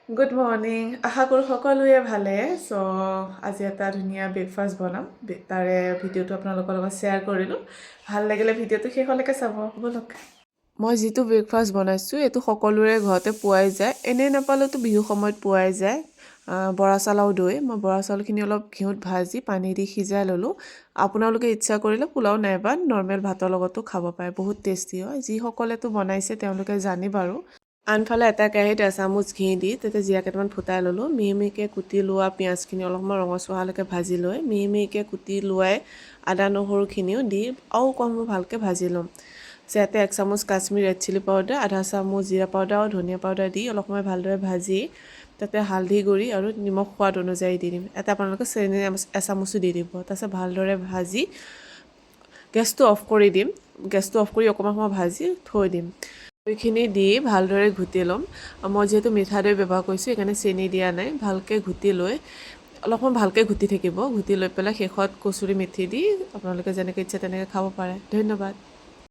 Good morning. আশা কৰোঁ সকলোৱে ভালে। আজি এটা ধুনীয়া ব্ৰেকফাষ্ট বনাম, তাৰে ভিডিঅ'টো আপোনালোকৰ লগত শ্বেয়াৰ কৰিলোঁ। ভাল লাগিলে ভিডিঅ'টো শেষলৈকে চাব ব'লক। মই যিটো ব্ৰেকফাষ্ট বনাইছোঁ এইটো সকলোৰে ঘৰতে পোৱাই যায়, এনেই নাপালেওতো বিহু সময়ত পোৱাই যায়। বৰা চাউলৰ দৈ, মই বৰা চাউলখিনি অলপ ঘিউত ভাজি পানী দি সিজাই ল'লোঁ। আপোনালোকে ইচ্ছা কৰিলে পোলাও নাইবা নৰ্মেল ভাতৰ লগতো খাব পাৰে, বহুত টেষ্টি হয়। যিসকলেতো বনাইছে তেওঁলোকে জানে বাৰু। আনফালে এটা কেৰাহীত এচামুচ ঘি দি তাতে জিৰা কেইটামান ফুটাই ল'লোঁ। মিহি মিহিকৈ কুটি লোৱা পিঁয়াজখিনি অলপমান ৰঙচুৱা হোৱালৈকে ভাজি লৈ মিহি মিহিকৈ কুটি লোৱাই আদা নহৰুখিনিও দি আৰু অকণ ভালকৈ ভাজি ল'ম। ইয়াতে 1 চামুচ কাশ্মীৰ ৰেড চিলি পাউডাৰ, আধা চামুচ জিৰা পাউডাৰ আৰু ধনিয়া পাউডাৰ দি অলপ সময় ভালদৰে ভাজি তাতে হালধি গুড়ি আৰু নিমখ সোৱাদ অনুযায়ী দি দিম। এটা আপোনালোকে চেনি এচামুচো দি দিব। তাৰপিছত ভালদৰে ভাজি গেছটো অফ কৰি দিম। গেছটো অফ কৰি অকণমান সময় ভাজি থৈ দিম। দৈখিনি দি ভালদৰে ঘুটি ল'ম। মই যিহেতু মিঠা দৈ ব্যৱহাৰ কৰিছোঁ সেইকাৰণে চেনি দিয়া নাই। ভালকৈ ঘুটি লৈ অলপমান ভালকৈ ঘুটি থাকিব। ঘুটি লৈ পেলাই শেষত কচুৰি মেথি দি আপোনালোকে যেনেকৈ ইচ্ছা তেনেকৈ খাব পাৰে। ধন্যবাদ।